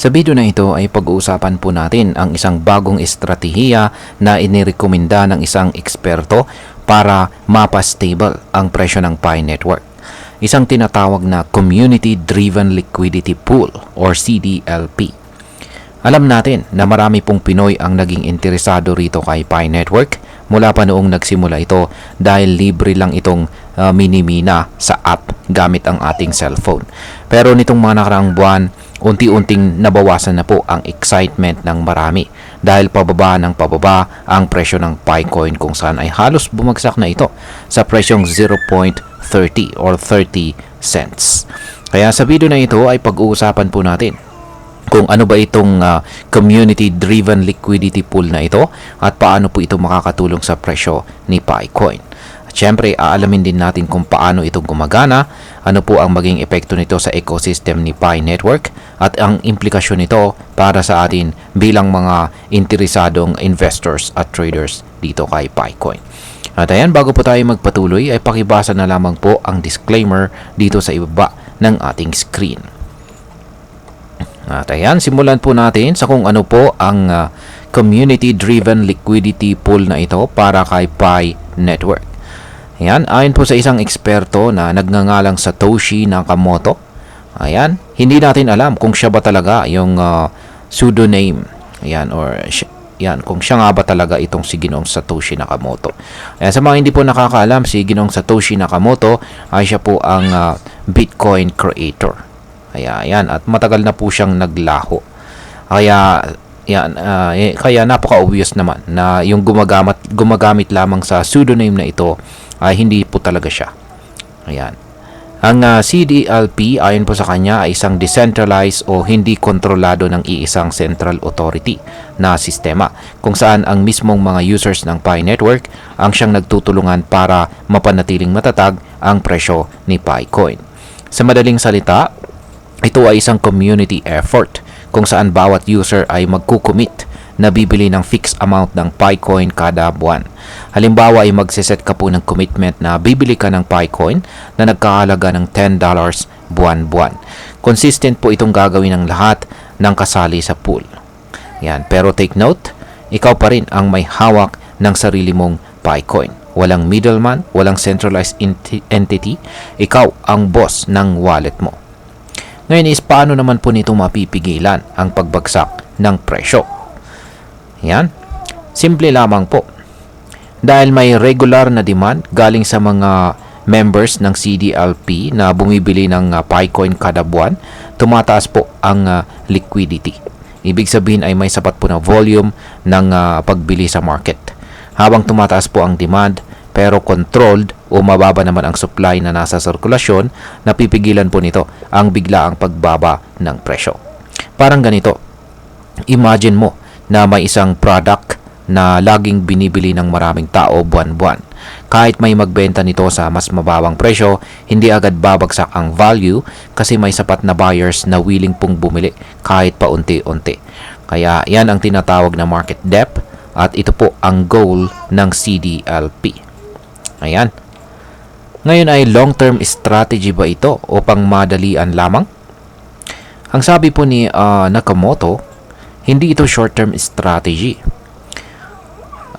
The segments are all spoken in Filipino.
Sa video na ito ay pag-uusapan po natin ang isang bagong estratehiya na inirekomenda ng isang eksperto para mapa-stable ang presyo ng Pi Network. Isang tinatawag na Community Driven Liquidity Pool or CDLP. Alam natin na marami pong Pinoy ang naging interesado rito kay Pi Network mula pa noong nagsimula ito dahil libre lang itong minimina sa app gamit ang ating cellphone. Pero nitong mga nakaraang buwan, unti-unting nabawasan na po ang excitement ng marami dahil pababa ng pababa ang presyo ng Picoin kung saan ay halos bumagsak na ito sa presyong 0.30 or 30 cents. Kaya sa video na ito ay pag-uusapan po natin kung ano ba itong community-driven liquidity pool na ito at paano po ito makakatulong sa presyo ni Picoin. At syempre, aalamin din natin kung paano ito gumagana, ano po ang maging epekto nito sa ecosystem ni Pi Network at ang implikasyon nito para sa atin bilang mga interesadong investors at traders dito kay Picoin. At ayan, bago po tayo magpatuloy ay pakibasa na lamang po ang disclaimer dito sa ibaba ng ating screen. At ayan, simulan po natin sa kung ano po ang community-driven liquidity pool na ito para kay Pi Network. Ayan, ayon po sa isang eksperto na nagngangalang Satoshi Nakamoto. Ayan, hindi natin alam kung siya ba talaga yung pseudonym. Ayan, or yan, kung siya nga ba talaga itong si Ginoong Satoshi Nakamoto. Ayan, sa mga hindi po nakakaalam, si Ginoong Satoshi Nakamoto ay siya po ang Bitcoin creator. Ayan, at matagal na po siyang naglaho. Kaya kaya napaka-obvious naman na yung gumagamit lamang sa pseudonym na ito ay hindi po talaga siya. Ayan. Ang CDLP ayon po sa kanya ay isang decentralized o hindi kontrolado ng iisang central authority na sistema kung saan ang mismong mga users ng Pi Network ang siyang nagtutulungan para mapanatiling matatag ang presyo ni Picoin. Sa madaling salita, ito ay isang community effort kung saan bawat user ay magkukumit na bibili ng fixed amount ng Picoin kada buwan. Halimbawa ay magsiset ka po ng commitment na bibili ka ng Picoin na nagkahalaga ng $10 buwan-buwan. Consistent po itong gagawin ng lahat ng kasali sa pool. Yan. Pero take note, ikaw pa rin ang may hawak ng sarili mong Picoin. Walang middleman, walang centralized entity. Ikaw ang boss ng wallet mo. Ngayon is paano naman po nito mapipigilan ang pagbagsak ng presyo? Yan. Simple lamang po. Dahil may regular na demand galing sa mga members ng CDLP na bumibili ng Picoin kada buwan, tumataas po ang liquidity. Ibig sabihin ay may sapat po na volume ng pagbili sa market. Habang tumataas po ang demand, pero controlled o mababa naman ang supply na nasa sirkulasyon, napipigilan po nito ang biglaang pagbaba ng presyo. Parang ganito, imagine mo na may isang product na laging binibili ng maraming tao buwan-buwan. Kahit may magbenta nito sa mas mababang presyo, hindi agad babagsak ang value kasi may sapat na buyers na willing pong bumili kahit paunti-unti. Kaya yan ang tinatawag na market depth at ito po ang goal ng CDLP. Ayan. Ngayon ay long-term strategy ba ito o pang madalian lamang? Ang sabi po ni Nakamoto, hindi ito short-term strategy.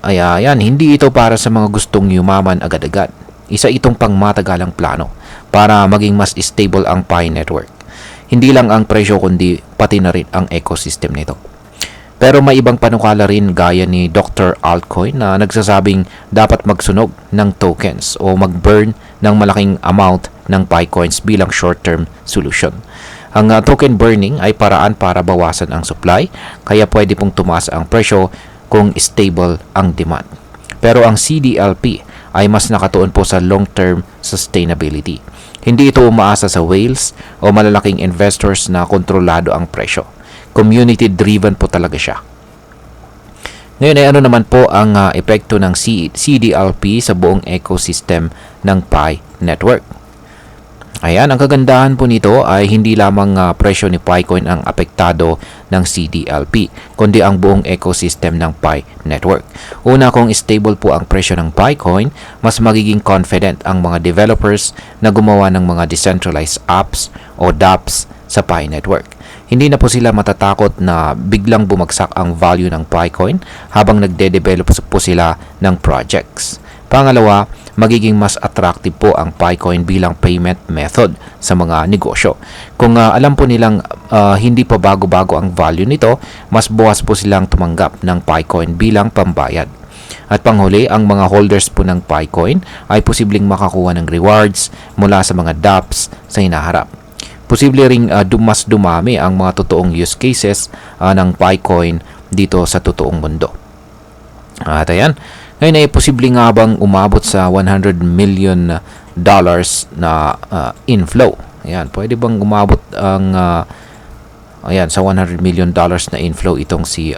Ayan, hindi ito para sa mga gustong yumaman agad-agad. Isa itong pangmatagalang plano para maging mas stable ang Pi Network. Hindi lang ang presyo kundi pati na rin ang ecosystem nito. Pero may ibang panukala rin gaya ni Dr. Altcoin na nagsasabing dapat magsunog ng tokens o mag-burn ng malaking amount ng Picoins bilang short-term solution. Ang token burning ay paraan para bawasan ang supply, kaya pwede pong tumaas ang presyo kung stable ang demand. Pero ang CDLP ay mas nakatuon po sa long-term sustainability. Hindi ito umaasa sa whales o malalaking investors na kontrolado ang presyo. Community-driven po talaga siya. Ngayon ay ano naman po ang epekto ng CDLP sa buong ecosystem ng Pi Network. Ayan, ang kagandahan po nito ay hindi lamang presyo ni Picoin ang apektado ng CDLP, kundi ang buong ecosystem ng Pi Network. Una, kung stable po ang presyo ng Picoin, mas magiging confident ang mga developers na gumawa ng mga decentralized apps o dApps sa Pi Network. Hindi na po sila matatakot na biglang bumagsak ang value ng Picoin habang nagde-develop po sila ng projects. Pangalawa, magiging mas attractive po ang Picoin bilang payment method sa mga negosyo. Kung alam po nilang hindi pa bago-bago ang value nito, mas bukas po silang tumanggap ng Picoin bilang pambayad. At panghuli, ang mga holders po ng Picoin ay posibleng makakuha ng rewards mula sa mga dApps sa hinaharap. Posible ring mas dumami ang mga totoong use cases ng Picoin dito sa totoong mundo. At ayan, ngayon ay posible nga bang umabot sa $100 million na inflow? Ayan, pwede bang umabot ang ayan, sa $100 million na inflow itong si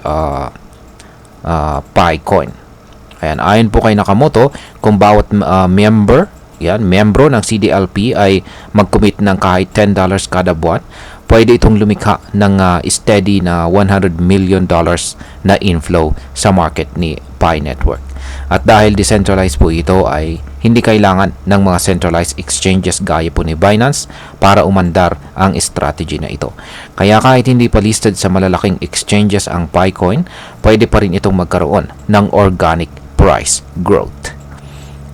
Picoin? Ayan, ayon po kay Nakamoto, kung bawat membro ng CDLP ay mag-commit ng kahit $10 kada buwan, pwede itong lumikha ng steady na $100 million na inflow sa market ni Pi Network. At dahil decentralized po ito, ay hindi kailangan ng mga centralized exchanges gaya po ni Binance para umandar ang strategy na ito. Kaya kahit hindi pa listed sa malalaking exchanges ang Picoin, pwede pa rin itong magkaroon ng organic price growth.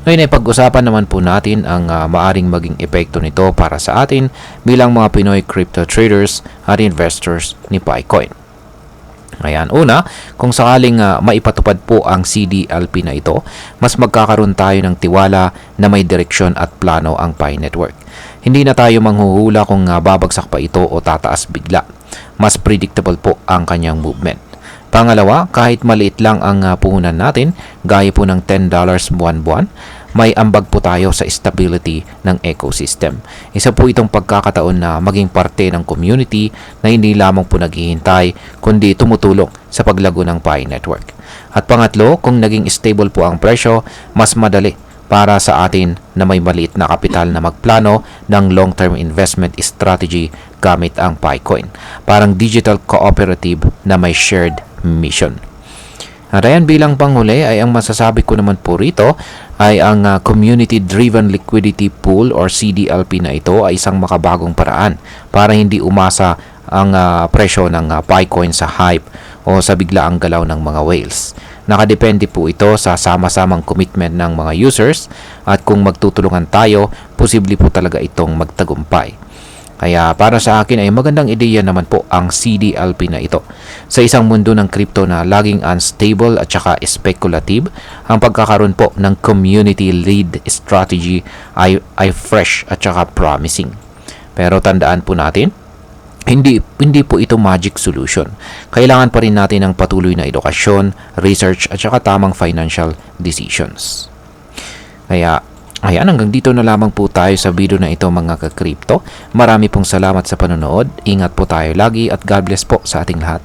Ngayon ay pag-usapan naman po natin ang maaring maging epekto nito para sa atin bilang mga Pinoy crypto traders at investors ni Picoin. Ayan, una, kung sakaling maipatupad po ang CDLP na ito, mas magkakaroon tayo ng tiwala na may direksyon at plano ang Pi Network. Hindi na tayo manghuhula kung babagsak pa ito o tataas bigla. Mas predictable po ang kanyang movement. Pangalawa, kahit maliit lang ang puhunan natin, gaya po ng $10 buwan-buwan, may ambag po tayo sa stability ng ecosystem. Isa po itong pagkakataon na maging parte ng community na hindi lamang po naghihintay, kundi tumutulong sa paglago ng Pi Network. At pangatlo, kung naging stable po ang presyo, mas madali para sa atin na may maliit na kapital na magplano ng long-term investment strategy gamit ang Picoin. Parang digital cooperative na may shared mission. At ayan, bilang panghuli ay ang masasabi ko naman po rito ay ang Community-Driven Liquidity Pool or CDLP na ito ay isang makabagong paraan para hindi umasa ang presyo ng Picoin sa hype o sa biglaang galaw ng mga whales. Nakadepende po ito sa sama-samang commitment ng mga users at kung magtutulungan tayo, posible po talaga itong magtagumpay. Kaya para sa akin ay magandang ideya naman po ang CDLP na ito. Sa isang mundo ng crypto na laging unstable at saka speculative, ang pagkakaroon po ng community-led strategy ay fresh at saka promising. Pero tandaan po natin, hindi po ito magic solution. Kailangan pa rin natin ng patuloy na edukasyon, research at saka tamang financial decisions. Kaya ayan, hanggang dito na lamang po tayo sa video na ito mga ka-crypto. Marami pong salamat sa panonood. Ingat po tayo lagi at God bless po sa ating lahat.